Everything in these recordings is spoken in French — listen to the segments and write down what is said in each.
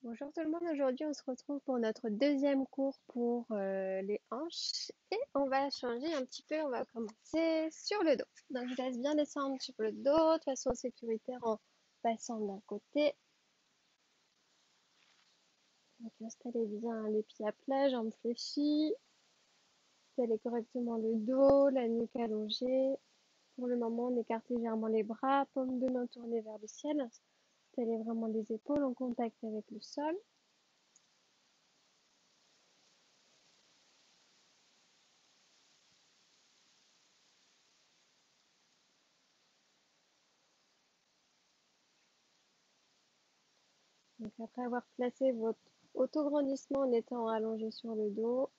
Bonjour tout le monde, aujourd'hui on se retrouve pour notre deuxième cours pour les hanches et on va changer un petit peu, on va commencer sur le dos. Donc je laisse bien descendre sur le dos de façon sécuritaire en passant d'un côté. Donc installez bien les pieds à plat, jambes fléchies, installez correctement le dos, la nuque allongée. Pour le moment on écarte légèrement les bras, paume de main tournée vers le ciel, installez vraiment les épaules en contact avec le sol. Donc après avoir placé votre autograndissement en étant allongé sur le dos,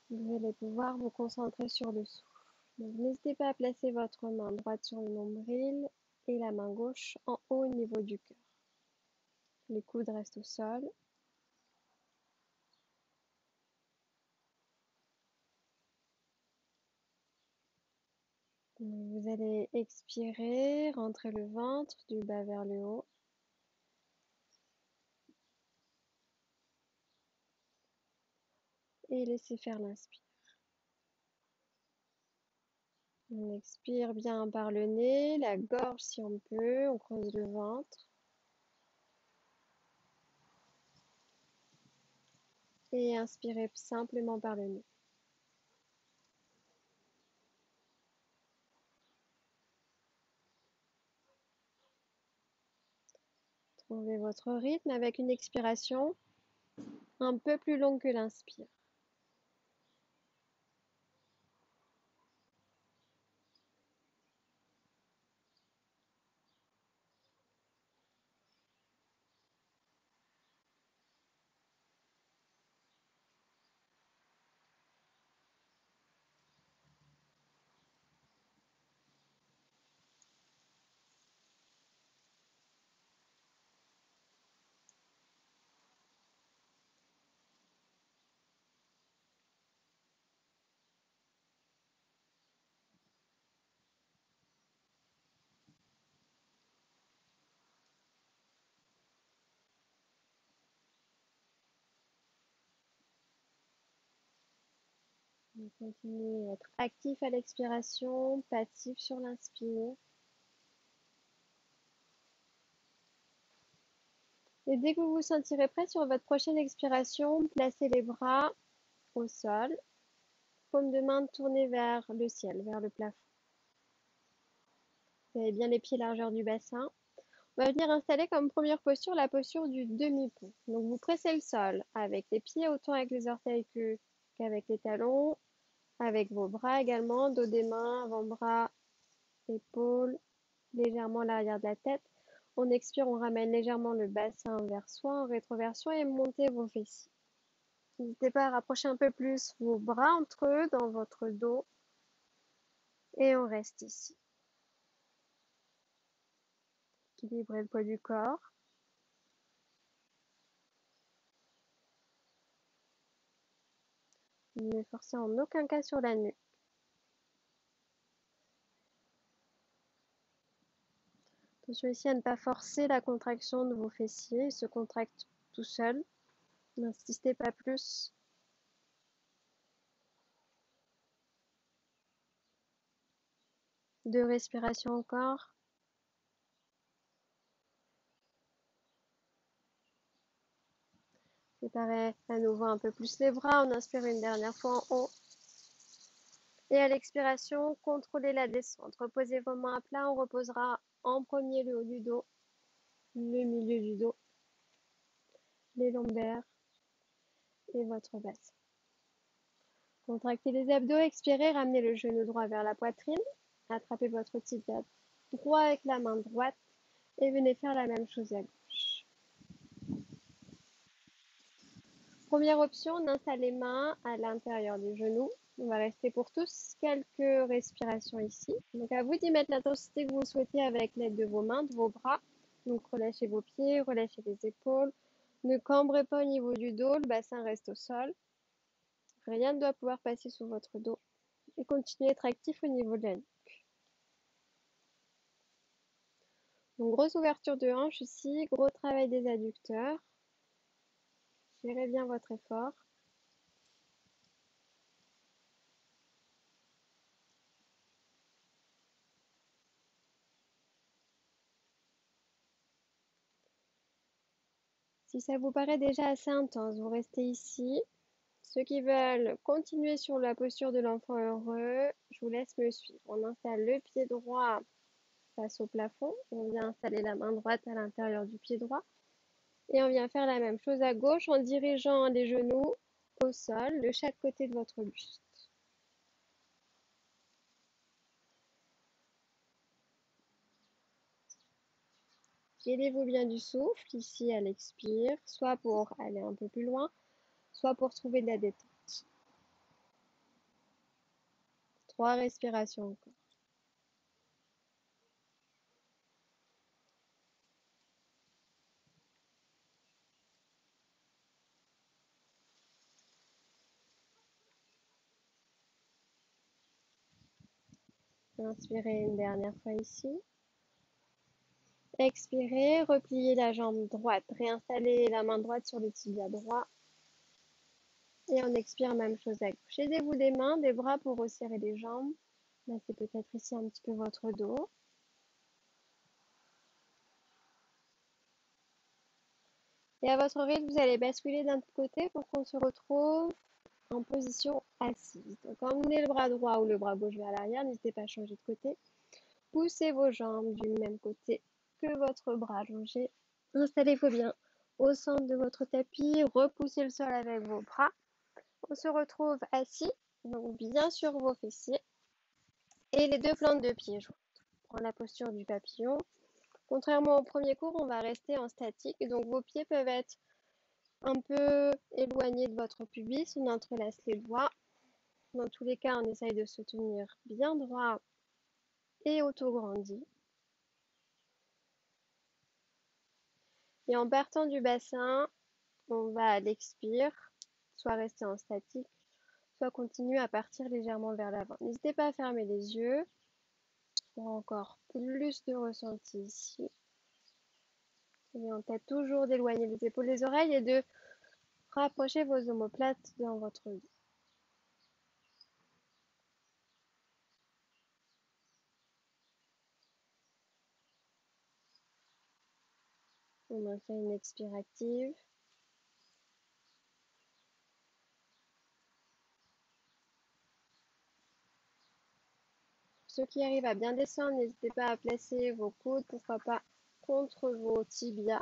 vous allez pouvoir vous concentrer sur le souffle. Donc n'hésitez pas à placer votre main droite sur le nombril et la main gauche en haut au niveau du cœur. Les coudes restent au sol. Vous allez expirer, rentrer le ventre du bas vers le haut. Et laissez faire l'inspire. On expire bien par le nez, la gorge si on peut, on creuse le ventre. Et inspirez simplement par le nez. Trouvez votre rythme avec une expiration un peu plus longue que l'inspire. Continuez à être actif à l'expiration, passif sur l'inspire. Et dès que vous vous sentirez prêt sur votre prochaine expiration, placez les bras au sol, paume de main tournée vers le ciel, vers le plafond. Vous avez bien les pieds largeur du bassin. On va venir installer comme première posture la posture du demi-pont. Donc vous pressez le sol avec les pieds autant avec les orteils qu'avec les talons, avec vos bras également, dos des mains, avant-bras, épaules, légèrement l'arrière de la tête. On expire, on ramène légèrement le bassin vers soi en rétroversion et montez vos fessiers. N'hésitez pas à rapprocher un peu plus vos bras entre eux dans votre dos et on reste ici. Équilibrez le poids du corps. Ne forcez en aucun cas sur la nuque. Attention ici à ne pas forcer la contraction de vos fessiers, ils se contractent tout seuls. N'insistez pas plus. Deux respirations encore. Séparez à nouveau un peu plus les bras. On inspire une dernière fois en haut. Et à l'expiration, contrôlez la descente. Reposez vos mains à plat. On reposera en premier le haut du dos, le milieu du dos, les lombaires et votre bassin. Contractez les abdos, expirez, ramenez le genou droit vers la poitrine. Attrapez votre tibia droit avec la main droite et venez faire la même chose à gauche. Première option, on installe les mains à l'intérieur du genou. On va rester pour tous quelques respirations ici. Donc à vous d'y mettre l'intensité que vous souhaitez avec l'aide de vos mains, de vos bras. Donc relâchez vos pieds, relâchez les épaules. Ne cambrez pas au niveau du dos, le bassin reste au sol. Rien ne doit pouvoir passer sous votre dos. Et continuez à être actif au niveau de la nuque. Donc, grosse ouverture de hanche ici, gros travail des adducteurs. Gérez bien votre effort. Si ça vous paraît déjà assez intense, vous restez ici. Ceux qui veulent continuer sur la posture de l'enfant heureux, je vous laisse me suivre. On installe le pied droit face au plafond. On vient installer la main droite à l'intérieur du pied droit. Et on vient faire la même chose à gauche en dirigeant les genoux au sol de chaque côté de votre buste. Aidez-vous bien du souffle ici à l'expire, soit pour aller un peu plus loin, soit pour trouver de la détente. 3 respirations encore. Inspirez une dernière fois ici. Expirez, repliez la jambe droite, réinstallez la main droite sur le tibia droit. Et on expire, même chose à gauche. Aidez-vous des mains, des bras pour resserrer les jambes. Massez peut-être ici un petit peu votre dos. Et à votre rythme, vous allez basculer d'un côté pour qu'on se retrouve en position assise. Donc emmenez le bras droit ou le bras gauche vers l'arrière, n'hésitez pas à changer de côté. Poussez vos jambes du même côté que votre bras allongé. Installez-vous bien au centre de votre tapis, repoussez le sol avec vos bras. On se retrouve assis, donc bien sur vos fessiers et les deux plantes de pied jointes. Prends la posture du papillon. Contrairement au premier cours, on va rester en statique, donc vos pieds peuvent être un peu éloignés de votre pubis, on entrelace les doigts. Dans tous les cas, on essaye de se tenir bien droit et auto-grandi. Et en partant du bassin, on va à l'expire, soit rester en statique, soit continuer à partir légèrement vers l'avant. N'hésitez pas à fermer les yeux pour encore plus de ressenti ici. Et en tête toujours d'éloigner les épaules des oreilles et de rapprocher vos omoplates dans votre dos. On maintient une expire active. Ceux qui arrivent à bien descendre, n'hésitez pas à placer vos coudes, pourquoi pas contre vos tibias.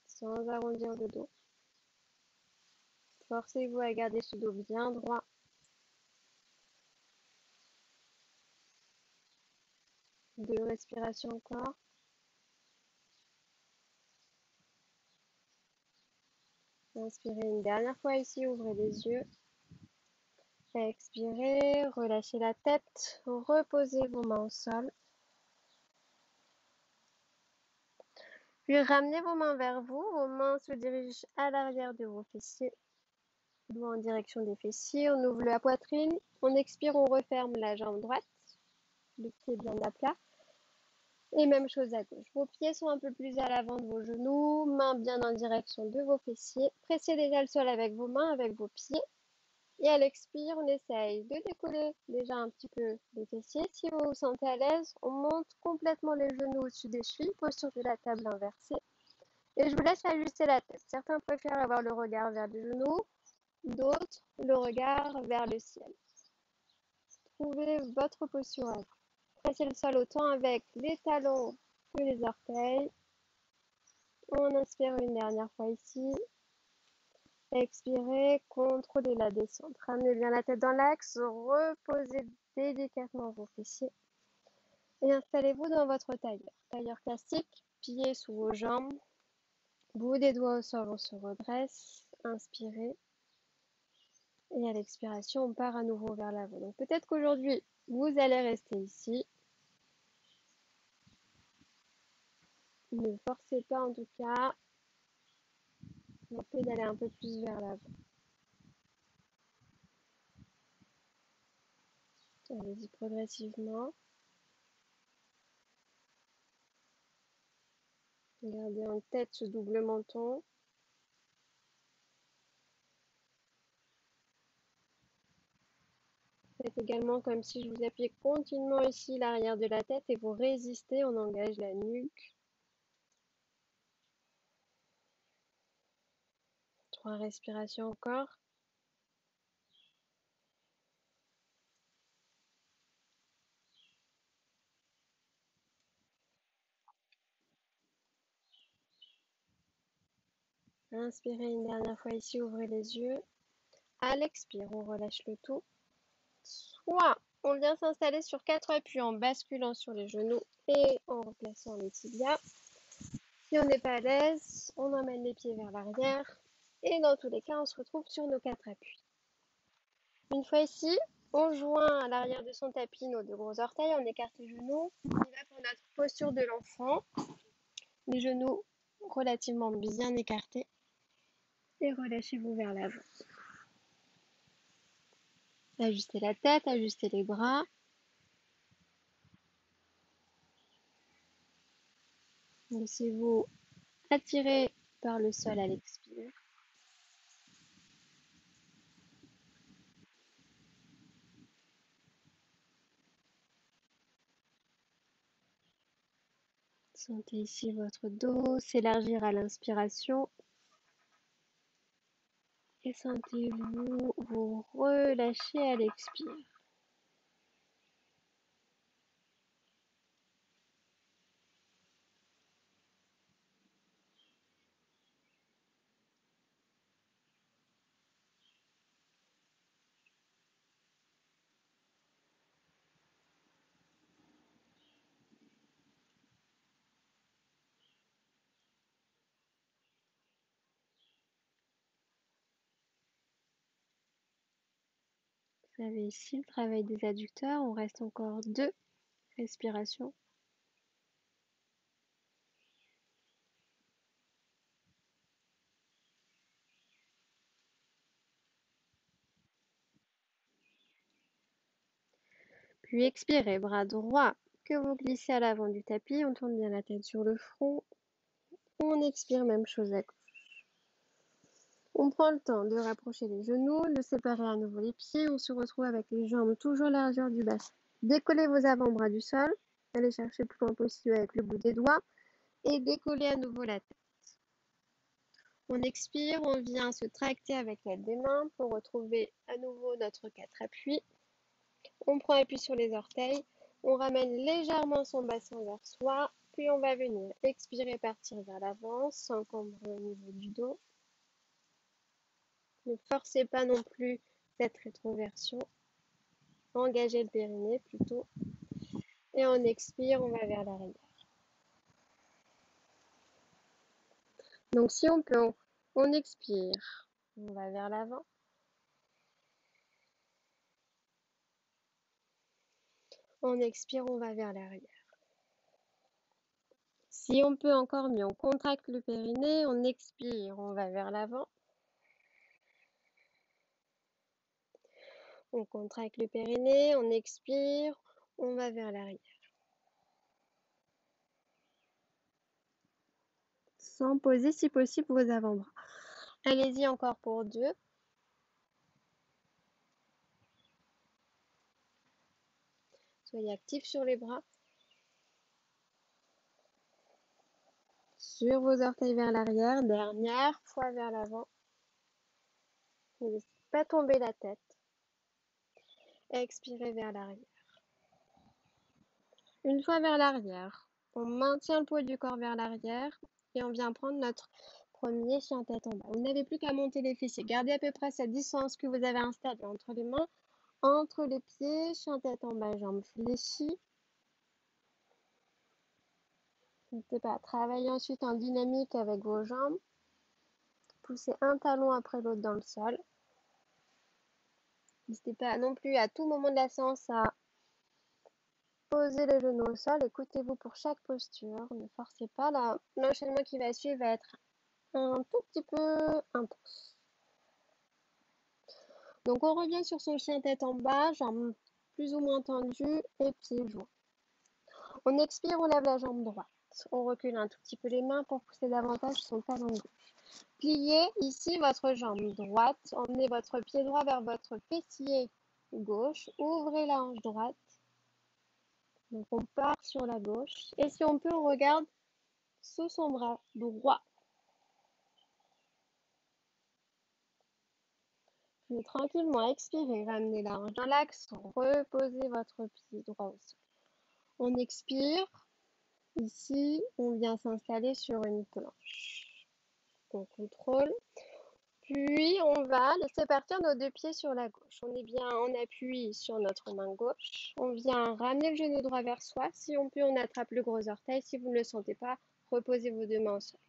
Sans arrondir le dos. Forcez-vous à garder ce dos bien droit. Deux respirations encore. Inspirez une dernière fois ici, ouvrez les yeux. Expirez, relâchez la tête, reposez vos mains au sol. Puis ramenez vos mains vers vous, vos mains se dirigent à l'arrière de vos fessiers. Doigt en direction des fessiers, on ouvre la poitrine, on expire, on referme la jambe droite, le pied bien à plat. Et même chose à gauche. Vos pieds sont un peu plus à l'avant de vos genoux, mains bien en direction de vos fessiers. Pressez déjà le sol avec vos mains, avec vos pieds. Et à l'expire, on essaye de décoller déjà un petit peu les fessiers. Si vous vous sentez à l'aise, on monte complètement les genoux au-dessus des chevilles, posture de la table inversée. Et je vous laisse ajuster la tête. Certains préfèrent avoir le regard vers les genoux, d'autres le regard vers le ciel. Trouvez votre posture à vous. Pressez le sol autant avec les talons que les orteils. On inspire une dernière fois ici. Expirez, contrôlez la descente. Ramenez bien la tête dans l'axe, reposez délicatement vos fessiers et installez-vous dans votre tailleur. Tailleur classique, pieds sous vos jambes, bout des doigts au sol, on se redresse. Inspirez et à l'expiration, on part à nouveau vers l'avant. Donc peut-être qu'aujourd'hui, vous allez rester ici. Ne forcez pas en tout cas. Essayez d'aller un peu plus vers l'avant. Allez-y progressivement. Gardez en tête ce double menton. Faites également comme si je vous appuyais continuellement ici l'arrière de la tête et vous résistez, on engage la nuque. 3 respirations encore. Inspirez une dernière fois ici, ouvrez les yeux. À l'expire, on relâche le tout. Soit on vient s'installer sur 4 appuis en basculant sur les genoux et en replaçant les tibias. Si on n'est pas à l'aise, on emmène les pieds vers l'arrière. Et dans tous les cas, on se retrouve sur nos 4 appuis. Une fois ici, on joint à l'arrière de son tapis nos 2 gros orteils, on écarte les genoux. On y va pour notre posture de l'enfant. Les genoux relativement bien écartés. Et relâchez-vous vers l'avant. Ajustez la tête, ajustez les bras. Laissez-vous attirer par le sol à l'expire. Sentez ici votre dos s'élargir à l'inspiration. Et sentez-vous vous relâcher à l'expire. Vous avez ici le travail des adducteurs. On reste encore 2 respirations. Puis expirez, bras droit que vous glissez à l'avant du tapis. On tourne bien la tête sur le front. On expire, même chose à gauche. On prend le temps de rapprocher les genoux, de séparer à nouveau les pieds. On se retrouve avec les jambes toujours largeur du bassin. Décollez vos avant-bras du sol. Allez chercher le plus loin possible avec le bout des doigts. Et décollez à nouveau la tête. On expire, on vient se tracter avec l'aide des mains pour retrouver à nouveau notre 4 appuis. On prend appui sur les orteils, on ramène légèrement son bassin vers soi, puis on va venir expirer, partir vers l'avant, s'encombrer au niveau du dos. Ne forcez pas non plus cette rétroversion. Engagez le périnée plutôt. Et on expire, on va vers l'arrière. Donc si on peut, on expire, on va vers l'avant. On expire, on va vers l'arrière. Si on peut encore mieux, on contracte le périnée, on expire, on va vers l'avant. On contracte le périnée, on expire, on va vers l'arrière. Sans poser si possible vos avant-bras. Allez-y encore pour 2. Soyez actifs sur les bras. Sur vos orteils vers l'arrière, dernière fois vers l'avant. Ne laissez pas tomber la tête. Expirez vers l'arrière. Une fois vers l'arrière, on maintient le poids du corps vers l'arrière et on vient prendre notre premier chien tête en bas. Vous n'avez plus qu'à monter les fessiers. Gardez à peu près cette distance que vous avez installée entre les mains, entre les pieds, chien tête en bas, jambes fléchies. N'hésitez pas à travailler ensuite en dynamique avec vos jambes. Poussez un talon après l'autre dans le sol. N'hésitez pas non plus à tout moment de la séance à poser les genoux au sol. Écoutez-vous pour chaque posture. Ne forcez pas. L'enchaînement qui va suivre va être un tout petit peu intense. Donc on revient sur son chien tête en bas, jambes plus ou moins tendus et pieds joints. On expire, on lève la jambe droite. On recule un tout petit peu les mains pour pousser davantage son talon gauche. Pliez ici votre jambe droite, emmenez votre pied droit vers votre fessier gauche, ouvrez la hanche droite. Donc on part sur la gauche et si on peut, on regarde sous son bras droit. Puis tranquillement expirez, ramenez la hanche dans l'axe, reposez votre pied droit au sol. On expire, ici on vient s'installer sur une planche. On contrôle. Puis on va laisser partir nos deux pieds sur la gauche. On est bien en appui sur notre main gauche. On vient ramener le genou droit vers soi. Si on peut, on attrape le gros orteil. Si vous ne le sentez pas, reposez vos deux mains au sol.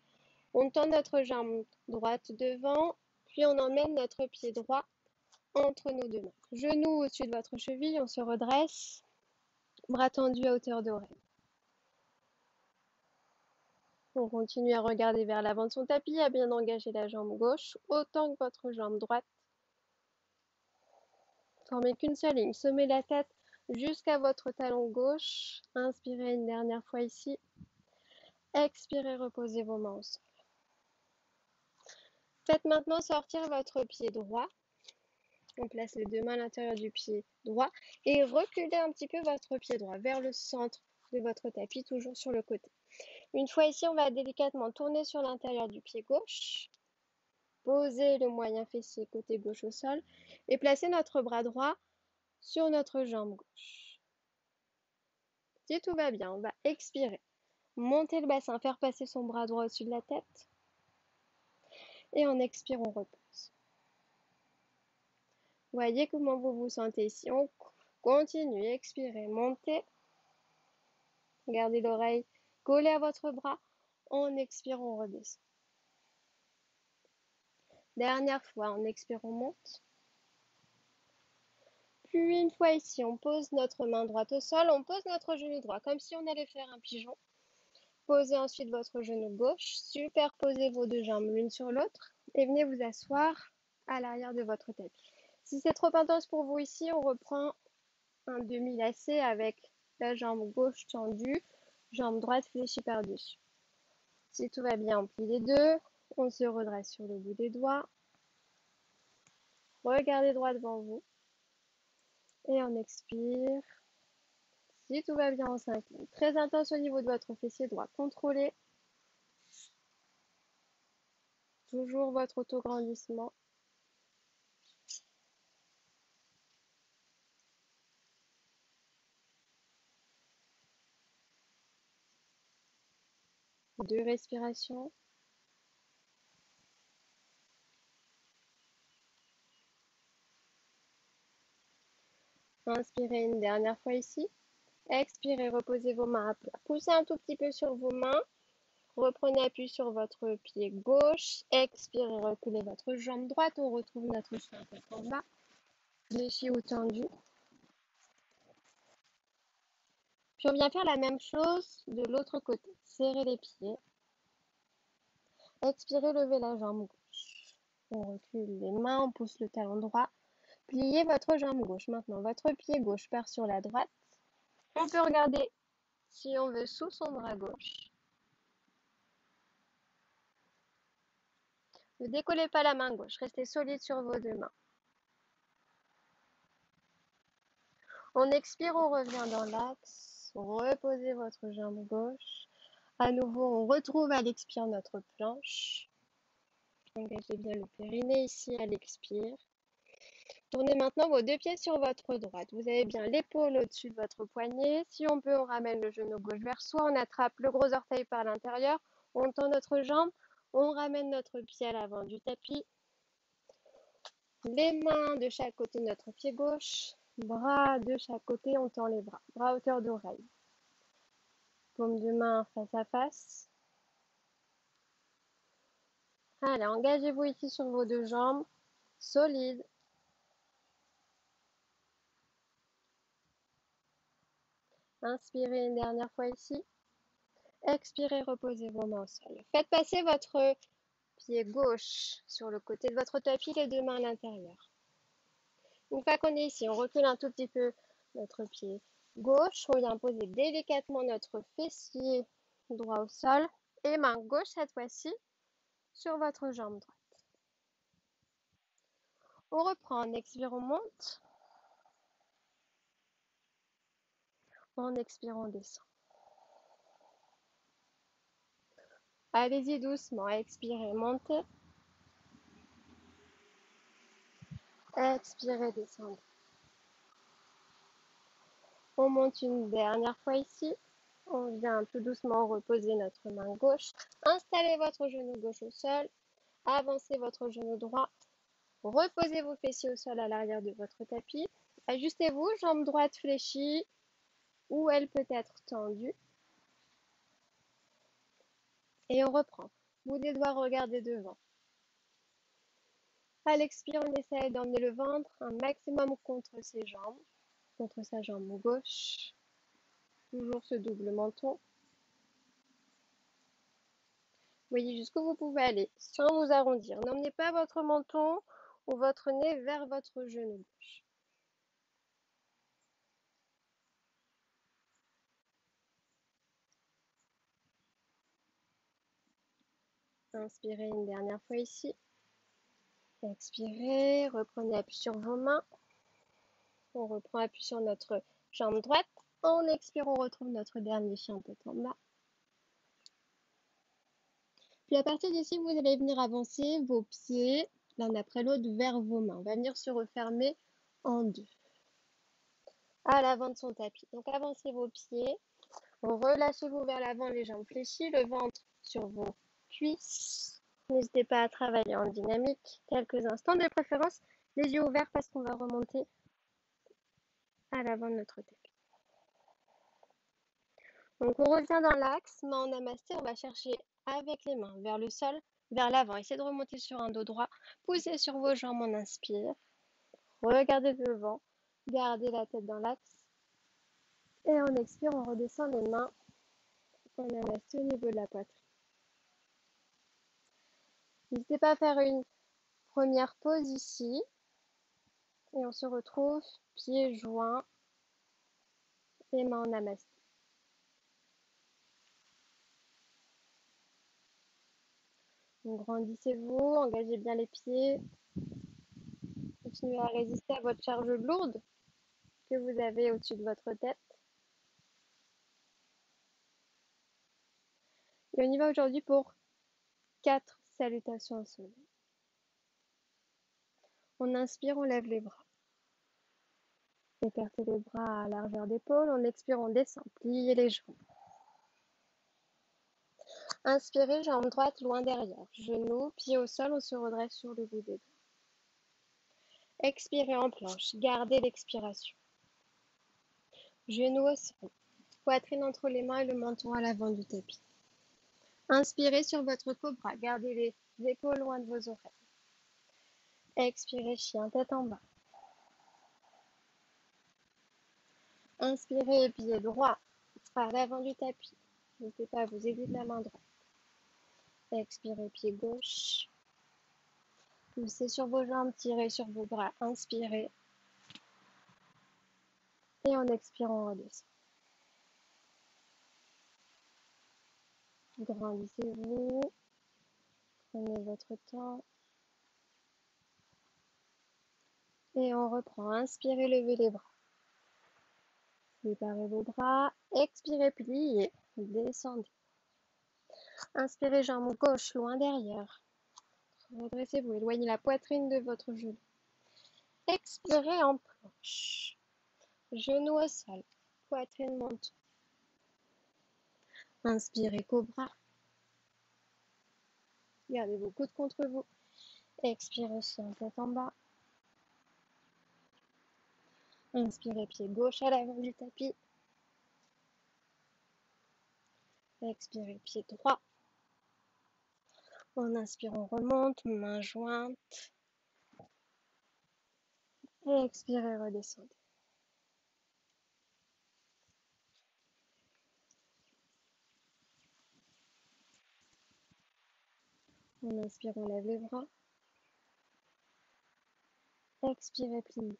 On tend notre jambe droite devant, puis on emmène notre pied droit entre nos deux mains. Genou au-dessus de votre cheville, on se redresse, bras tendus à hauteur d'oreille. On continue à regarder vers l'avant de son tapis, à bien engager la jambe gauche, autant que votre jambe droite. Formez qu'une seule ligne, sommez la tête jusqu'à votre talon gauche. Inspirez une dernière fois ici. Expirez, reposez vos mains au sol. Faites maintenant sortir votre pied droit. On place les deux mains à l'intérieur du pied droit et reculez un petit peu votre pied droit vers le centre de votre tapis, toujours sur le côté. Une fois ici, on va délicatement tourner sur l'intérieur du pied gauche. Posez le moyen fessier côté gauche au sol et placez notre bras droit sur notre jambe gauche. Si tout va bien, on va expirer. Monter le bassin, faire passer son bras droit au-dessus de la tête. Et en expire, on repose. Voyez comment vous vous sentez ici. On continue, expirez, montez. Gardez l'oreille collée à votre bras. En expire, on redescend. Dernière fois, en expire, on monte. Puis une fois ici, on pose notre main droite au sol, on pose notre genou droit, comme si on allait faire un pigeon. Posez ensuite votre genou gauche, superposez vos deux jambes l'une sur l'autre et venez vous asseoir à l'arrière de votre tapis. Si c'est trop intense pour vous ici, on reprend un demi-lacet avec la jambe gauche tendue, jambe droite fléchie par-dessus. Si tout va bien, on plie les deux, on se redresse sur le bout des doigts. Regardez droit devant vous. Et on expire. Si tout va bien, on s'incline. Très intense au niveau de votre fessier droit. Contrôlez toujours votre autograndissement. Deux respirations. Inspirez une dernière fois ici. Expirez, reposez vos mains à plat. Poussez un tout petit peu sur vos mains. Reprenez appui sur votre pied gauche. Expirez, reculez votre jambe droite. On retrouve notre centre en bas. Fléchi ou tendu. Puis on vient faire la même chose de l'autre côté. Serrez les pieds. Expirez, levez la jambe gauche. On recule les mains, on pousse le talon droit. Pliez votre jambe gauche. Maintenant, votre pied gauche part sur la droite. On peut regarder, si on veut, sous son bras gauche. Ne décollez pas la main gauche. Restez solide sur vos deux mains. On expire, on revient dans l'axe. Reposez votre jambe gauche. À nouveau, on retrouve à l'expire notre planche. Engagez bien le périnée ici à l'expire. Tournez maintenant vos deux pieds sur votre droite. Vous avez bien l'épaule au-dessus de votre poignet. Si on peut, on ramène le genou gauche vers soi. On attrape le gros orteil par l'intérieur. On tend notre jambe. On ramène notre pied à l'avant du tapis. Les mains de chaque côté de notre pied gauche. Bras de chaque côté. On tend les bras. Bras à hauteur d'oreille. Paume de main face à face. Allez, engagez-vous ici sur vos deux jambes. Solides. Inspirez une dernière fois ici. Expirez, reposez vos mains au sol. Faites passer votre pied gauche sur le côté de votre tapis, les deux mains à l'intérieur. Une fois qu'on est ici, on recule un tout petit peu notre pied gauche. On vient poser délicatement notre fessier droit au sol et main gauche cette fois-ci sur votre jambe droite. On reprend, en expirant, on monte. En expirant, on descend. Allez-y doucement, expirez, montez. Expirez, descendez. On monte une dernière fois ici. On vient tout doucement reposer notre main gauche. Installez votre genou gauche au sol. Avancez votre genou droit. Reposez vos fessiers au sol à l'arrière de votre tapis. Ajustez-vous, jambe droite fléchie ou elle peut être tendue. Et on reprend. Bout des doigts, regardez devant. À l'expire, on essaie d'emmener le ventre un maximum contre ses jambes, contre sa jambe gauche. Toujours ce double menton. Voyez jusqu'où vous pouvez aller sans vous arrondir. N'emmenez pas votre menton ou votre nez vers votre genou gauche. Inspirez une dernière fois ici. Expirez, reprenez appui sur vos mains. On reprend appui sur notre jambe droite. En expirant, on retrouve notre dernier chien tête en bas. Puis à partir d'ici, vous allez venir avancer vos pieds l'un après l'autre vers vos mains. On va venir se refermer en deux à l'avant de son tapis. Donc avancez vos pieds, relâchez-vous vers l'avant, les jambes fléchies, le ventre sur vos cuisses. N'hésitez pas à travailler en dynamique quelques instants, de préférence les yeux ouverts parce qu'on va remonter à l'avant de notre tapis. Donc on revient dans l'axe, main en namasté, on va chercher avec les mains vers le sol, vers l'avant. Essayez de remonter sur un dos droit, poussez sur vos jambes, on inspire, regardez devant, gardez la tête dans l'axe. Et on expire, on redescend les mains en namasté au niveau de la poitrine. N'hésitez pas à faire une première pause ici. Et on se retrouve pieds joints et mains en namasté. Donc grandissez-vous, engagez bien les pieds. Continuez à résister à votre charge lourde que vous avez au-dessus de votre tête. Et on y va aujourd'hui pour 4 salutations au soleil. On inspire, on lève les bras. Écartez les bras à largeur d'épaule. On expire, on descend. Pliez les jambes. Inspirez, jambe droite loin derrière. Genoux, pieds au sol, on se redresse sur le bout des doigts. Expirez en planche. Gardez l'expiration. Genoux au sol. Poitrine entre les mains et le menton à l'avant du tapis. Inspirez sur votre cobra. Gardez les épaules loin de vos oreilles. Expirez, chien, tête en bas. Inspirez, pied droit à l'avant du tapis. N'hésitez pas à vous aider de la main droite. Expirez, pied gauche. Poussez sur vos jambes, tirez sur vos bras. Inspirez. Et en expirant, on redescend. Grandissez-vous. Prenez votre temps. Et on reprend. Inspirez, levez les bras. Séparez vos bras. Expirez, pliez. Descendez. Inspirez, jambe gauche loin derrière. Redressez-vous. Éloignez la poitrine de votre genou. Expirez en planche. Genou au sol. Poitrine menton. Inspirez, cobra. Gardez vos coudes contre vous. Expirez, chien, tête en bas. Inspirez, pied gauche à l'avant du tapis. Expirez, pied droit. En inspirant, on remonte, main jointe. Et expirez, redescendez. En inspirant, on lève les bras. Expirez, pliez.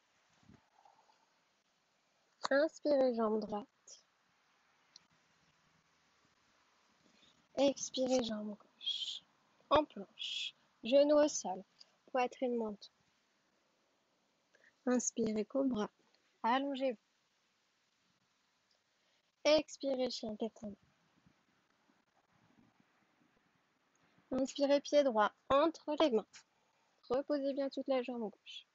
Inspirez, jambe droite. Expirez, jambe gauche. En planche. Genou au sol. Poitrine menton. Inspirez, cobra. Allongez-vous. Expirez, chien tête en bas. Inspirez, pied droit entre les mains. Reposez bien toute la jambe gauche.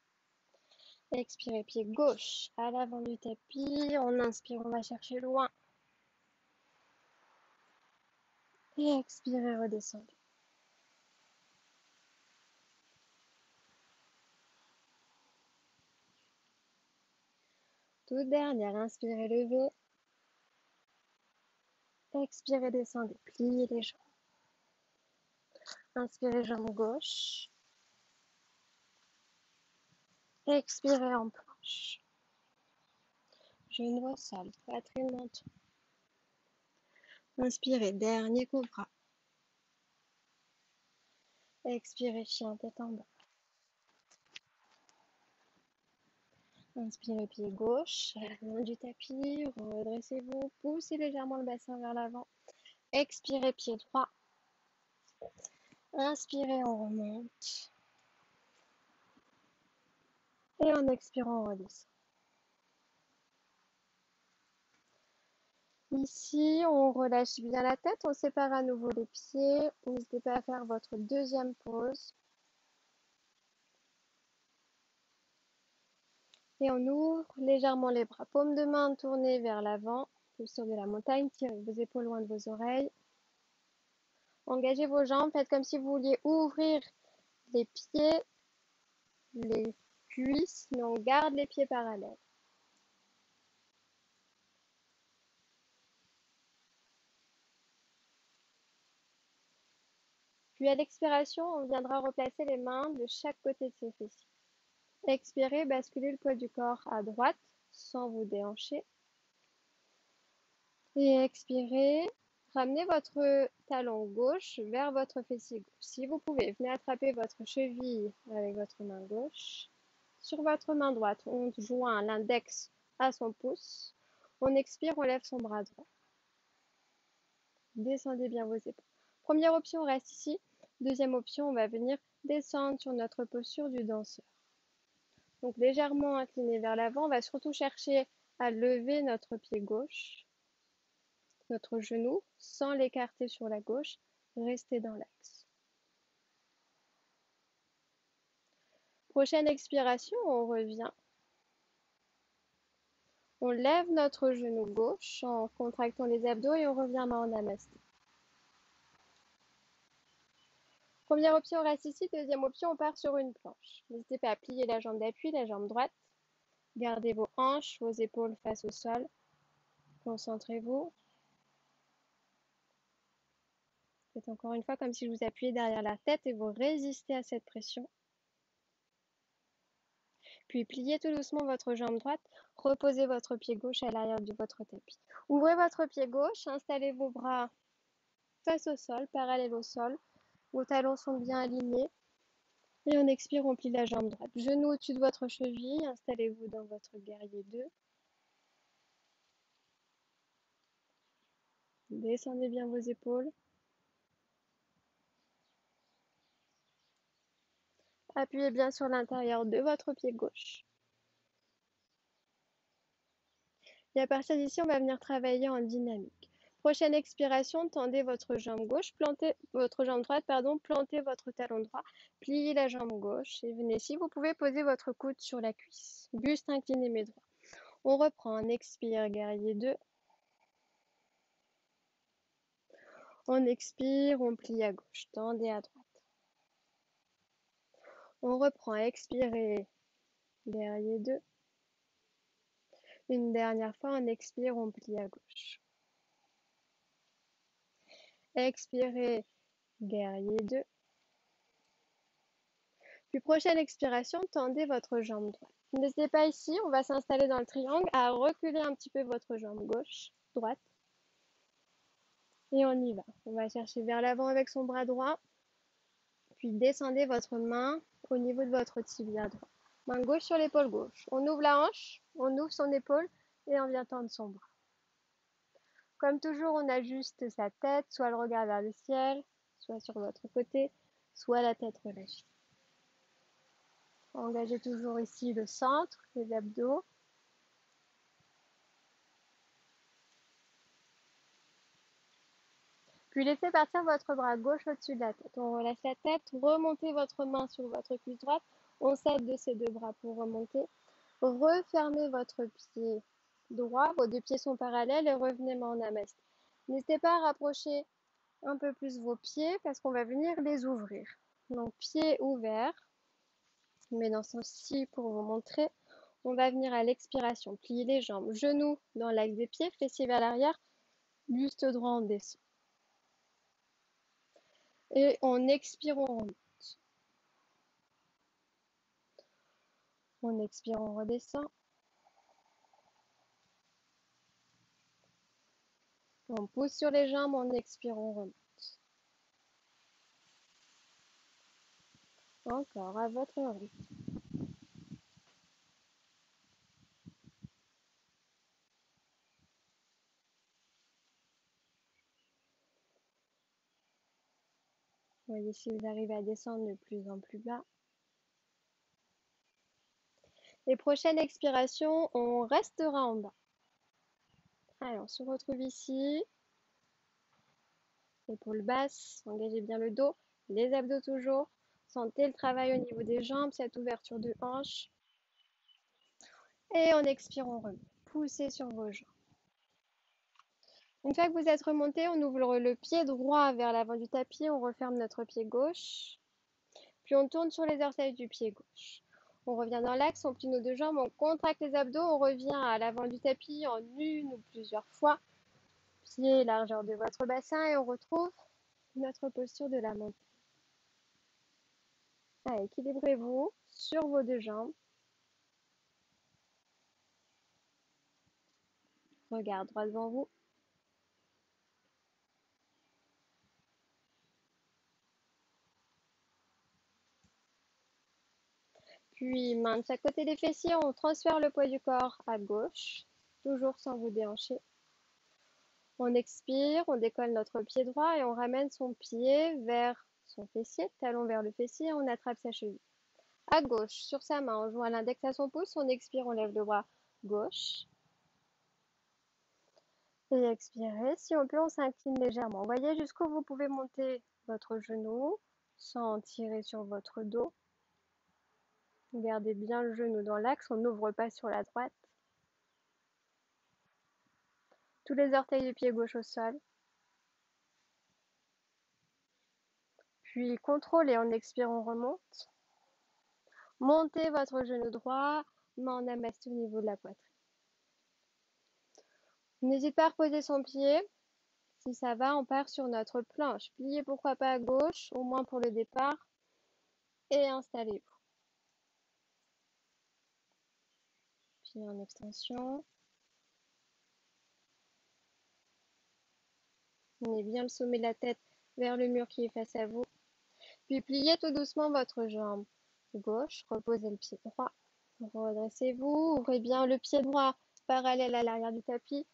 Expirez, pied gauche à l'avant du tapis. On inspire, on va chercher loin. Et expirez, redescendez. Toute dernière, inspirez, levez. Expirez, descendez, pliez les jambes. Inspirez, jambe gauche. Expirez en planche. Genou au sol, poitrine menton. Inspirez, dernier cobra. Expirez, chien tête en bas. Inspirez, pied gauche, à l'avant du tapis, redressez-vous, poussez légèrement le bassin vers l'avant. Expirez, pied droit. Inspirez, on remonte. Et en expirant, on redescend. Ici, on relâche bien la tête, on sépare à nouveau les pieds. N'hésitez pas à faire votre deuxième pause. Et on ouvre légèrement les bras. Paume de main tournée vers l'avant, posture de la montagne. Tirez vos épaules loin de vos oreilles. Engagez vos jambes, faites comme si vous vouliez ouvrir les pieds, les cuisses, mais on garde les pieds parallèles. Puis à l'expiration, on viendra replacer les mains de chaque côté de ses fessiers. Expirez, basculez le poids du corps à droite sans vous déhancher. Et expirez, ramenez votre talon gauche vers votre fessier gauche. Si vous pouvez, venez attraper votre cheville avec votre main gauche. Sur votre main droite, on joint l'index à son pouce. On expire, on lève son bras droit. Descendez bien vos épaules. Première option, on reste ici. Deuxième option, on va venir descendre sur notre posture du danseur. Donc légèrement incliné vers l'avant, on va surtout chercher à lever notre pied gauche, notre genou, sans l'écarter sur la gauche, restez dans l'axe. Prochaine expiration, on revient. On lève notre genou gauche en contractant les abdos et on revient main en namasté. Première option, on reste ici. Deuxième option, on part sur une planche. N'hésitez pas à plier la jambe d'appui, la jambe droite. Gardez vos hanches, vos épaules face au sol. Concentrez-vous. Faites encore une fois comme si je vous appuyais derrière la tête et vous résistez à cette pression. Puis pliez tout doucement votre jambe droite. Reposez votre pied gauche à l'arrière de votre tapis. Ouvrez votre pied gauche, installez vos bras face au sol, parallèles au sol. Vos talons sont bien alignés. Et on expire, on plie la jambe droite. Genou au-dessus de votre cheville, installez-vous dans votre guerrier 2. Descendez bien vos épaules. Appuyez bien sur l'intérieur de votre pied gauche. Et à partir d'ici, on va venir travailler en dynamique. Prochaine expiration, tendez votre jambe gauche, plantez votre jambe droite, plantez votre talon droit, pliez la jambe gauche et venez ici. Vous pouvez poser votre coude sur la cuisse. Buste incliné mais droit. On reprend, on expire, guerrier 2. On expire, on plie à gauche, tendez à droite. On reprend, expirez, guerrier 2. Une dernière fois, on expire, on plie à gauche. Expirez, guerrier 2. Puis prochaine expiration, tendez votre jambe droite. N'hésitez pas ici, on va s'installer dans le triangle, à reculer un petit peu votre jambe gauche, droite. Et on y va. On va chercher vers l'avant avec son bras droit. Puis descendez votre main au niveau de votre tibia droit. Main gauche sur l'épaule gauche. On ouvre la hanche, on ouvre son épaule. Et on vient tendre son bras. Comme toujours, on ajuste sa tête, soit le regard vers le ciel, soit sur votre côté, soit la tête relâchée. Engagez toujours ici le centre, les abdos. Puis laissez partir votre bras gauche au-dessus de la tête. On relâche la tête, remontez votre main sur votre cuisse droite. On s'aide de ces deux bras pour remonter. Refermez votre pied droit, vos deux pieds sont parallèles et revenez main en namasté. N'hésitez pas à rapprocher un peu plus vos pieds parce qu'on va venir les ouvrir. Donc pieds ouverts, mais dans ce sens-ci pour vous montrer. On va venir à l'expiration, plier les jambes, genoux dans l'axe des pieds, fessiers vers l'arrière, buste droit en descend. Et en expire, on remonte. On expire, on redescend. On pousse sur les jambes, on expire, on remonte. Encore à votre rythme. Voyez si vous arrivez à descendre de plus en plus bas. Les prochaines expirations, on restera en bas. Allez, on se retrouve ici. Épaules basses, engagez bien le dos, les abdos toujours. Sentez le travail au niveau des jambes, cette ouverture de hanche. Et on expire, on remonte. Poussez sur vos jambes. Une fois que vous êtes remonté, on ouvre le pied droit vers l'avant du tapis, on referme notre pied gauche. Puis on tourne sur les orteils du pied gauche. On revient dans l'axe, on plie nos deux jambes, on contracte les abdos, on revient à l'avant du tapis en une ou plusieurs fois. Pied largeur de votre bassin et on retrouve notre posture de la montée. Allez, équilibrez-vous sur vos deux jambes. Regard droit devant vous. Puis, main de chaque côté des fessiers, on transfère le poids du corps à gauche, toujours sans vous déhancher. On expire, on décolle notre pied droit et on ramène son pied vers son fessier, talon vers le fessier, on attrape sa cheville. À gauche, sur sa main, on joint l'index à son pouce, on expire, on lève le bras gauche. Et expirez, si on peut, on s'incline légèrement. Voyez jusqu'où vous pouvez monter votre genou sans tirer sur votre dos. Gardez bien le genou dans l'axe, on n'ouvre pas sur la droite. Tous les orteils du pied gauche au sol. Puis contrôlez, en expirant, on remonte. Montez votre genou droit, main en namasté au niveau de la poitrine. N'hésitez pas à reposer son pied. Si ça va, on part sur notre planche. Pliez pourquoi pas à gauche, au moins pour le départ. Et installez-vous. Puis en extension. Menez bien le sommet de la tête vers le mur qui est face à vous. Puis pliez tout doucement votre jambe gauche. Reposez le pied droit. Redressez-vous. Ouvrez bien le pied droit parallèle à l'arrière du tapis.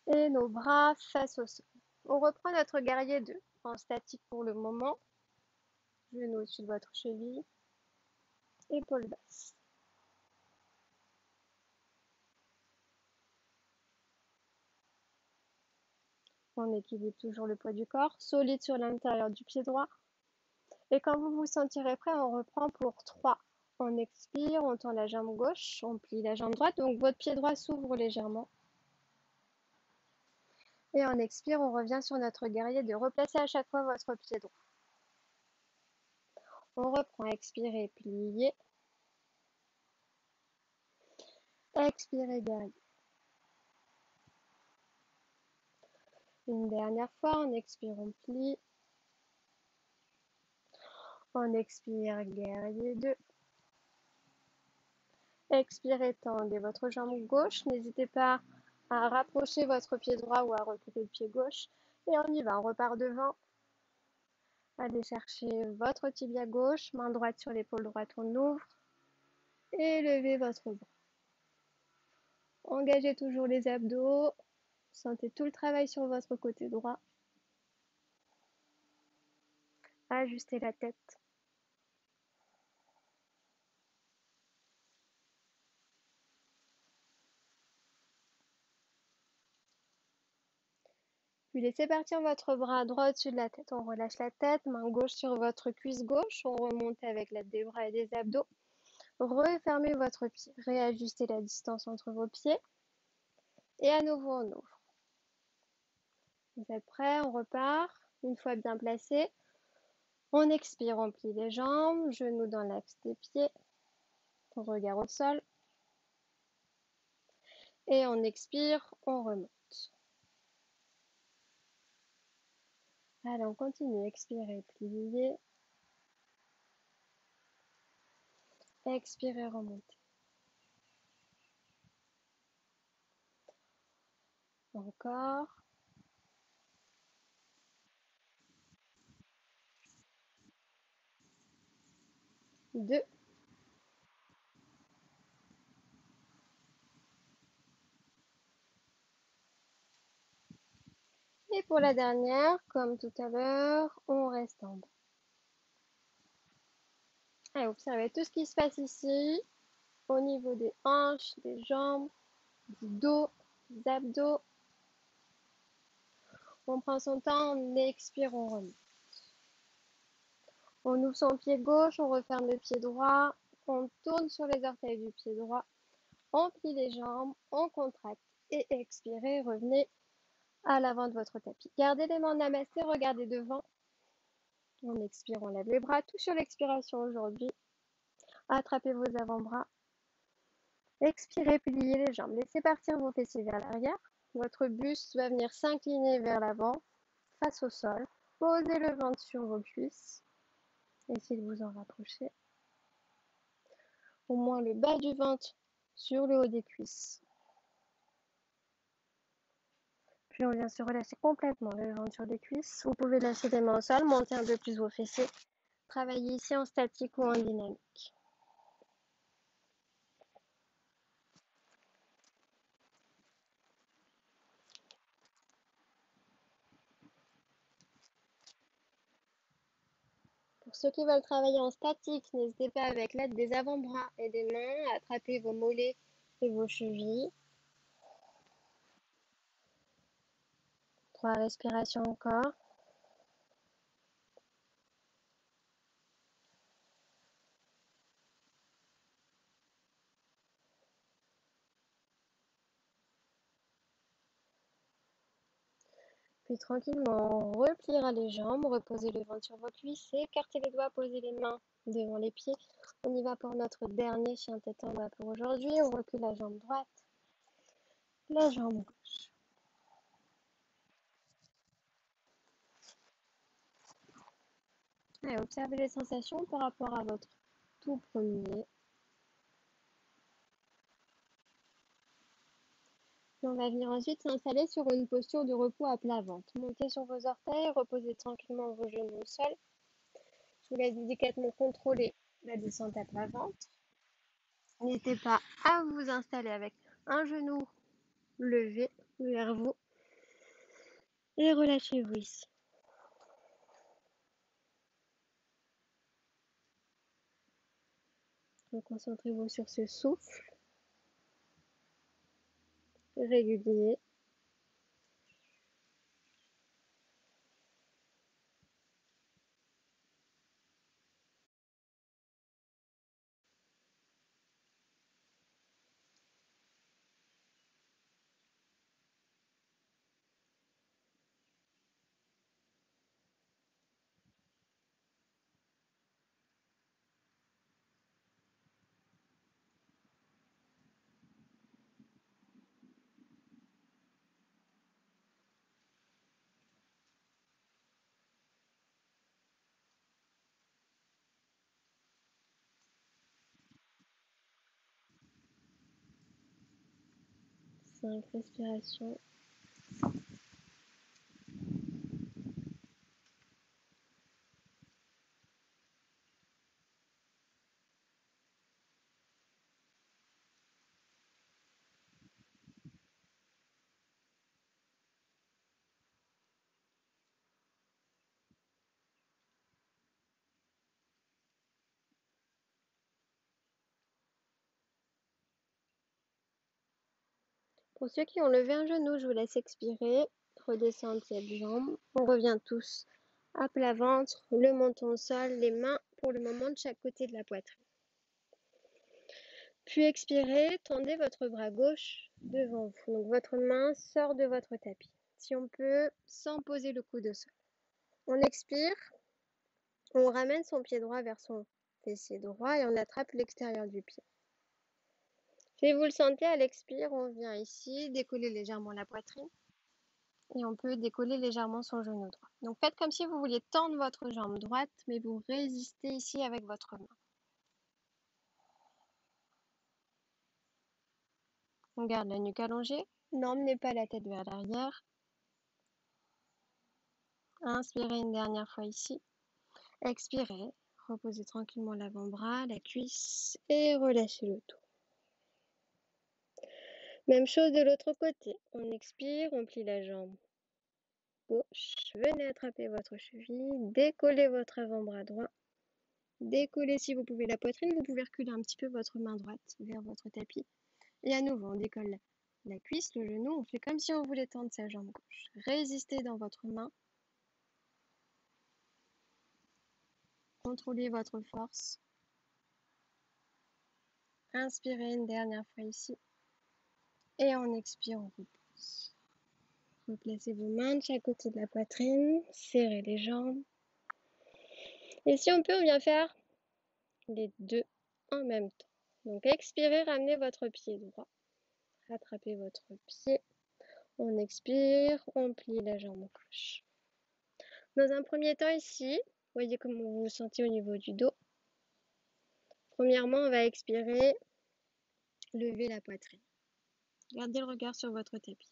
Et nos bras face au sol. On reprend notre guerrier 2 en statique pour le moment. Genou au-dessus de votre cheville. Épaules basses. On équilibre toujours le poids du corps, solide sur l'intérieur du pied droit. Et quand vous vous sentirez prêt, on reprend pour 3. On expire, on tend la jambe gauche, on plie la jambe droite, donc votre pied droit s'ouvre légèrement. Et on expire, on revient sur notre guerrier de replacer à chaque fois votre pied droit. On reprend, expirez, pliez. Expirez, guerrier. Une dernière fois, on expire, on plie. On expire, guerrier 2. Expirez, tendez votre jambe gauche. N'hésitez pas à rapprocher votre pied droit ou à reculer le pied gauche. Et on y va, on repart devant. Allez chercher votre tibia gauche, main droite sur l'épaule droite, on ouvre. Et levez votre bras. Engagez toujours les abdos. Sentez tout le travail sur votre côté droit. Ajustez la tête. Puis laissez partir votre bras droit au-dessus de la tête. On relâche la tête, main gauche sur votre cuisse gauche. On remonte avec l'aide des bras et des abdos. Refermez votre pied. Réajustez la distance entre vos pieds. Et à nouveau, on ouvre. Vous êtes prêts? On repart. Une fois bien placé, on expire, on plie les jambes, genoux dans l'axe des pieds, regard au sol. Et on expire, on remonte. Allez, on continue. Expirez, pliez. Expirez, remontez. Encore. 2. Et pour la dernière, comme tout à l'heure, on reste en bas. Allez, observez tout ce qui se passe ici, au niveau des hanches, des jambes, du dos, des abdos. On prend son temps, on expire, on remonte. On ouvre son pied gauche, on referme le pied droit, on tourne sur les orteils du pied droit, on plie les jambes, on contracte et expirez, revenez à l'avant de votre tapis. Gardez les mains en namasté, regardez devant. On expire, on lève les bras, tout sur l'expiration aujourd'hui. Attrapez vos avant-bras. Expirez, pliez les jambes. Laissez partir vos fessiers vers l'arrière. Votre buste va venir s'incliner vers l'avant, face au sol. Posez le ventre sur vos cuisses. Essayez de vous en rapprocher. Au moins le bas du ventre sur le haut des cuisses. Puis on vient se relâcher complètement le ventre sur les cuisses. Vous pouvez lâcher les mains au sol, monter un peu plus vos fessiers. Travaillez ici en statique ou en dynamique. Pour ceux qui veulent travailler en statique, n'hésitez pas avec l'aide des avant-bras et des mains à attraper vos mollets et vos chevilles. 3 respirations encore. Puis tranquillement, on repliera les jambes, reposez le ventre sur vos cuisses, écartez les doigts, posez les mains devant les pieds. On y va pour notre dernier chien tête en bas pour aujourd'hui. On recule la jambe droite, la jambe gauche. Et observez les sensations par rapport à votre tout premier. Et on va venir ensuite s'installer sur une posture de repos à plat ventre. Montez sur vos orteils, reposez tranquillement vos genoux au sol. Je vous laisse délicatement contrôler la descente à plat ventre. N'hésitez pas à vous installer avec un genou levé vers vous et relâchez-vous ici. Donc concentrez-vous sur ce souffle régulier. Cinq respirations. Pour ceux qui ont levé un genou, je vous laisse expirer, redescendre cette jambe. On revient tous à plat ventre, le menton au sol, les mains pour le moment de chaque côté de la poitrine. Puis expirez, tendez votre bras gauche devant vous. Donc votre main sort de votre tapis. Si on peut, sans poser le coude au sol. On expire, on ramène son pied droit vers son fessier droit et on attrape l'extérieur du pied. Si vous le sentez à l'expire, on vient ici décoller légèrement la poitrine et on peut décoller légèrement son genou droit. Donc faites comme si vous vouliez tendre votre jambe droite, mais vous résistez ici avec votre main. On garde la nuque allongée, n'emmenez pas la tête vers l'arrière. Inspirez une dernière fois ici. Expirez, reposez tranquillement l'avant-bras, la cuisse et relâchez le tout. Même chose de l'autre côté. On expire, on plie la jambe gauche. Venez attraper votre cheville, décollez votre avant-bras droit. Décollez si vous pouvez la poitrine, vous pouvez reculer un petit peu votre main droite vers votre tapis. Et à nouveau, on décolle la cuisse, le genou, on fait comme si on voulait tendre sa jambe gauche. Résistez dans votre main. Contrôlez votre force. Inspirez une dernière fois ici. Et on expire, on repose. Replacez vos mains de chaque côté de la poitrine. Serrez les jambes. Et si on peut, on vient faire les deux en même temps. Donc expirez, ramenez votre pied droit. Rattrapez votre pied. On expire, on plie la jambe gauche. Dans un premier temps ici, voyez comment vous vous sentez au niveau du dos. Premièrement, on va expirer, lever la poitrine. Gardez le regard sur votre tapis.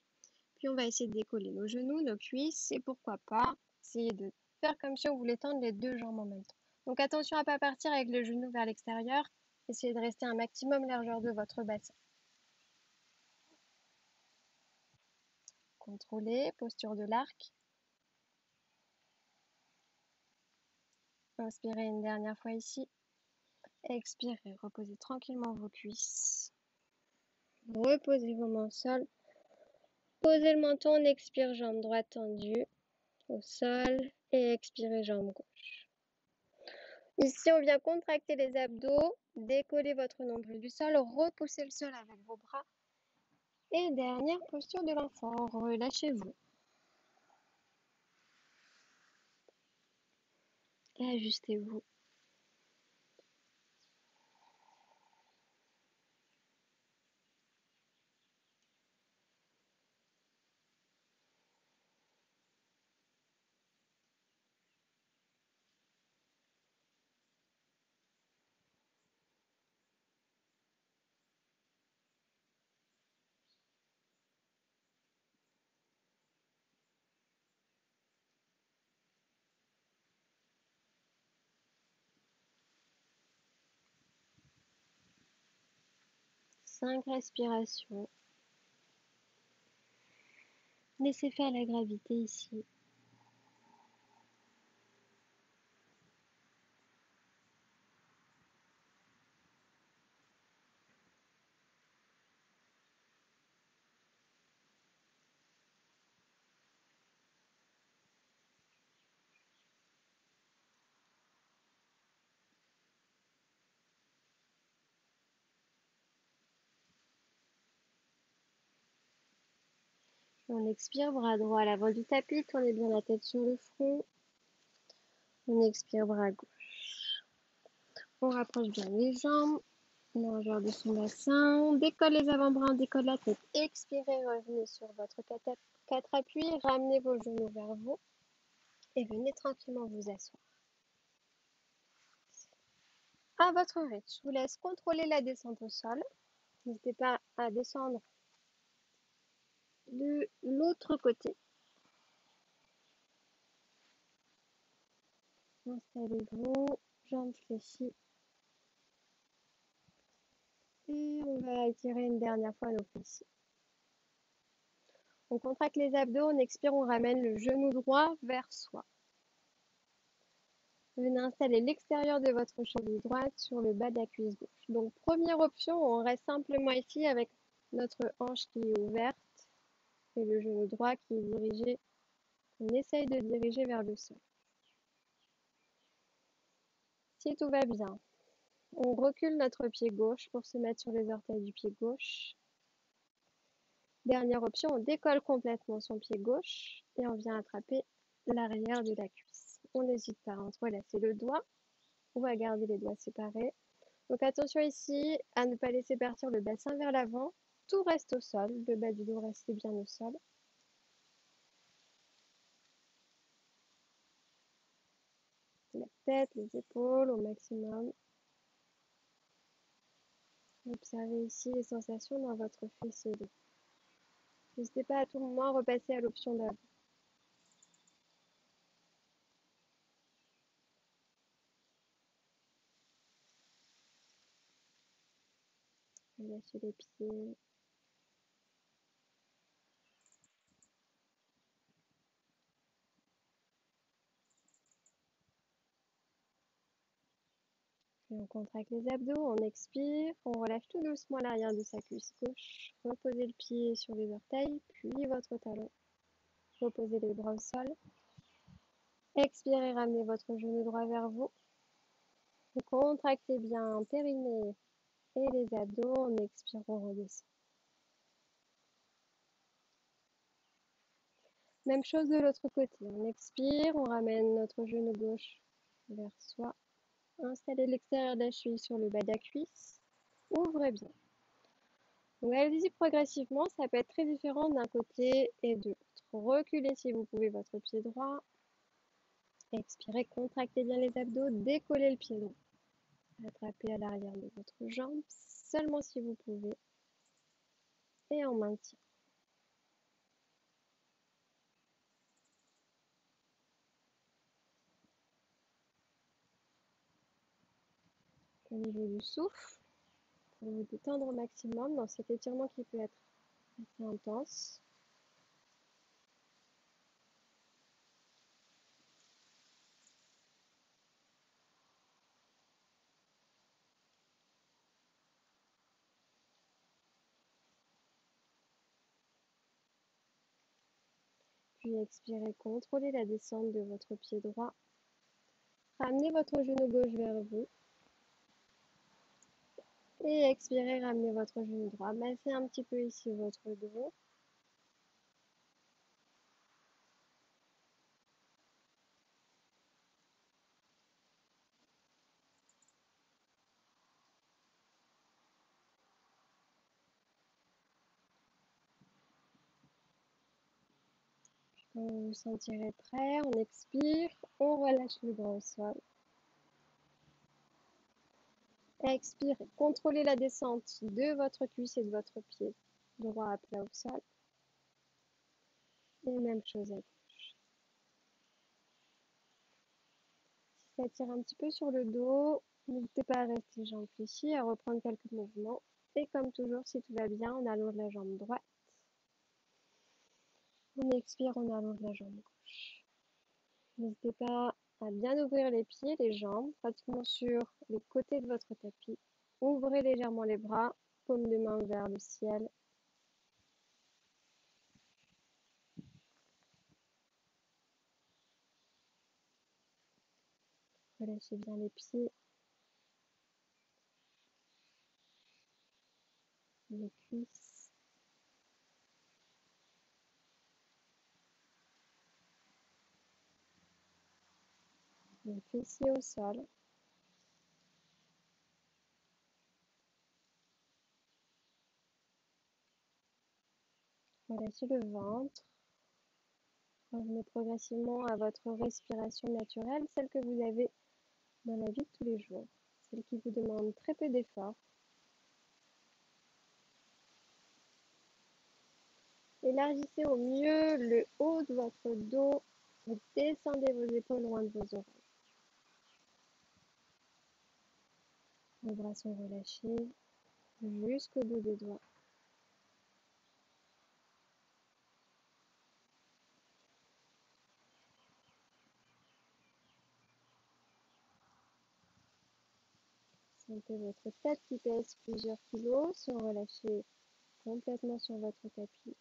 Puis on va essayer de décoller nos genoux, nos cuisses et pourquoi pas essayer de faire comme si on voulait tendre les deux jambes en même temps. Donc attention à ne pas partir avec le genou vers l'extérieur. Essayez de rester un maximum largeur de votre bassin. Contrôlez, posture de l'arc. Inspirez une dernière fois ici. Expirez, reposez tranquillement vos cuisses. Reposez vos mains au sol. Posez le menton, on expire, jambe droite tendue au sol et expirez, jambe gauche. Ici, on vient contracter les abdos, décoller votre nombril du sol, repoussez le sol avec vos bras. Et dernière posture de l'enfant, relâchez-vous. Et ajustez-vous. Cinq respirations. Laissez faire la gravité ici. On expire, bras droit à l'avant du tapis, tournez bien la tête sur le front. On expire, bras gauche. On rapproche bien les jambes, largeur de son bassin. On décolle les avant-bras, on décolle la tête. Expirez, revenez sur votre quatre appuis, ramenez vos genoux vers vous et venez tranquillement vous asseoir. À votre rythme, je vous laisse contrôler la descente au sol. N'hésitez pas à descendre de l'autre côté. Installez-vous, jambes fléchies. Et on va étirer une dernière fois nos fessiers. On contracte les abdos, on expire, on ramène le genou droit vers soi. Venez installer l'extérieur de votre cheville droite sur le bas de la cuisse gauche. Donc première option, on reste simplement ici avec notre hanche qui est ouverte et le genou droit qui est dirigé, on essaye de diriger vers le sol. Si tout va bien, on recule notre pied gauche pour se mettre sur les orteils du pied gauche. Dernière option, on décolle complètement son pied gauche et on vient attraper l'arrière de la cuisse. On n'hésite pas à entrelacer le doigt ou à garder les doigts séparés. Donc attention ici à ne pas laisser partir le bassin vers l'avant. Tout reste au sol, le bas du dos reste bien au sol. La tête, les épaules au maximum. Observez ici les sensations dans votre faisceau dos. N'hésitez pas à tout moment à repasser à l'option d'avant. Relâchez les pieds. Et on contracte les abdos, on expire, on relâche tout doucement l'arrière de sa cuisse gauche. Reposez le pied sur les orteils, puis votre talon. Reposez les bras au sol. Expirez, ramenez votre genou droit vers vous. Vous contractez bien périnée et les abdos. On expire, on redescend. Même chose de l'autre côté. On expire, on ramène notre genou gauche vers soi. Installez l'extérieur de la cheville sur le bas de la cuisse. Ouvrez bien. Donc allez-y progressivement, ça peut être très différent d'un côté et de l'autre. Reculez si vous pouvez votre pied droit. Expirez, contractez bien les abdos, décollez le pied droit. Attrapez à l'arrière de votre jambe, seulement si vous pouvez. Et en maintien. Au niveau du souffle, pour vous détendre au maximum dans cet étirement qui peut être assez intense. Puis expirez, contrôlez la descente de votre pied droit. Ramenez votre genou gauche vers vous. Et expirez, ramenez votre genou droit. Massez un petit peu ici votre dos. Quand vous vous sentirez prêt, on expire, on relâche le bras au sol. Expirez, contrôlez la descente de votre cuisse et de votre pied droit à plat au sol. Et même chose à gauche. Si ça tire un petit peu sur le dos, n'hésitez pas à rester jambes fléchies, à reprendre quelques mouvements. Et comme toujours, si tout va bien, on allonge la jambe droite. On expire, on allonge la jambe gauche. N'hésitez pas à bien ouvrir les pieds, les jambes, pratiquement sur les côtés de votre tapis. Ouvrez légèrement les bras, paume de main vers le ciel. Relâchez bien les pieds, les cuisses. Les fessiers au sol. Relâchez le ventre. Revenez progressivement à votre respiration naturelle, celle que vous avez dans la vie de tous les jours, celle qui vous demande très peu d'efforts. Élargissez au mieux le haut de votre dos et descendez vos épaules loin de vos oreilles. Les bras sont relâchés jusqu'au bout des doigts. Sentez votre tête qui pèse plusieurs kilos se relâcher complètement sur votre tapis.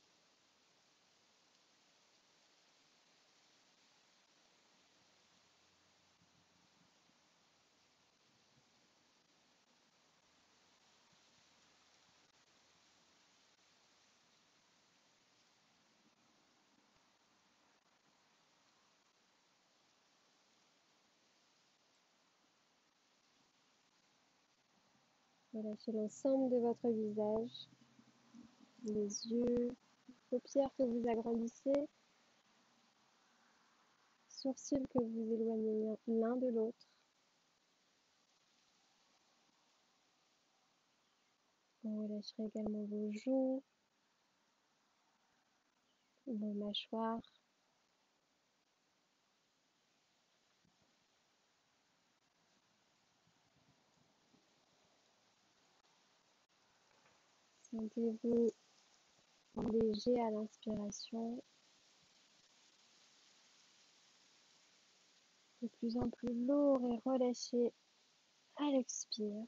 Relâchez l'ensemble de votre visage, les yeux, paupières que vous agrandissez, sourcils que vous éloignez l'un de l'autre. Vous relâcherez également vos joues, vos mâchoires. Sentez-vous léger à l'inspiration, de plus en plus lourd et relâché à l'expire.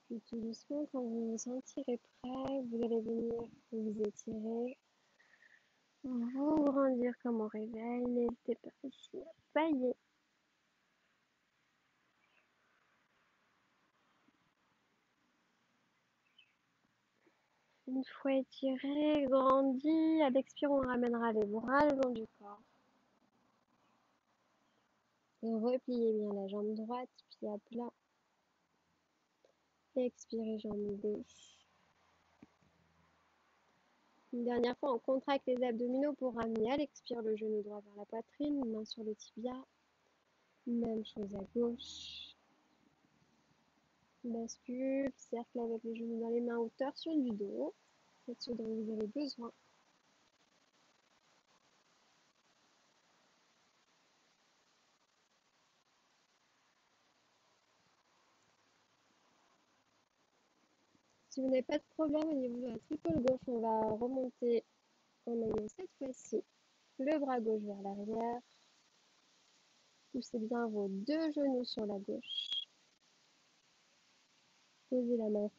Puis tout doucement, quand vous vous sentirez prêt, vous allez venir vous étirer, vous grandir comme au réveil. N'hésitez pas ici à bailler. Une fois étiré, grandi, à l'expire, on ramènera les bras le long du corps. Et repliez bien la jambe droite, pied à plat. Expirez, jambe gauche. Une dernière fois, on contracte les abdominaux pour ramener à l'expire le genou droit vers la poitrine, main sur le tibia. Même chose à gauche. Bascule, cercle avec les genoux dans les mains, ou torsion du dos. C'est ce dont vous avez besoin. Si vous n'avez pas de problème au niveau de votre épaule gauche, on va remonter en amenant cette fois-ci le bras gauche vers l'arrière. Poussez bien vos deux genoux sur la gauche. Posez la main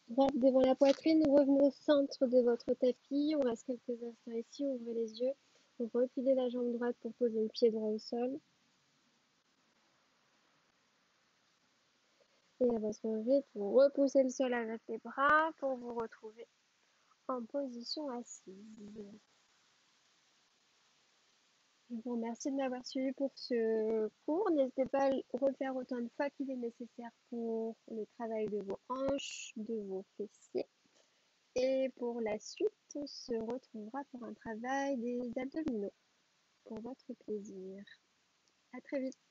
droite devant la poitrine. Revenez au centre de votre tapis. On reste quelques instants ici. Ouvrez les yeux. Reculez la jambe droite pour poser le pied droit au sol. Et à votre rythme, repoussez le sol avec les bras pour vous retrouver en position assise. Je vous remercie de m'avoir suivi pour ce cours. N'hésitez pas à le refaire autant de fois qu'il est nécessaire pour le travail de vos hanches, de vos fessiers. Et pour la suite, on se retrouvera pour un travail des abdominaux pour votre plaisir. À très vite.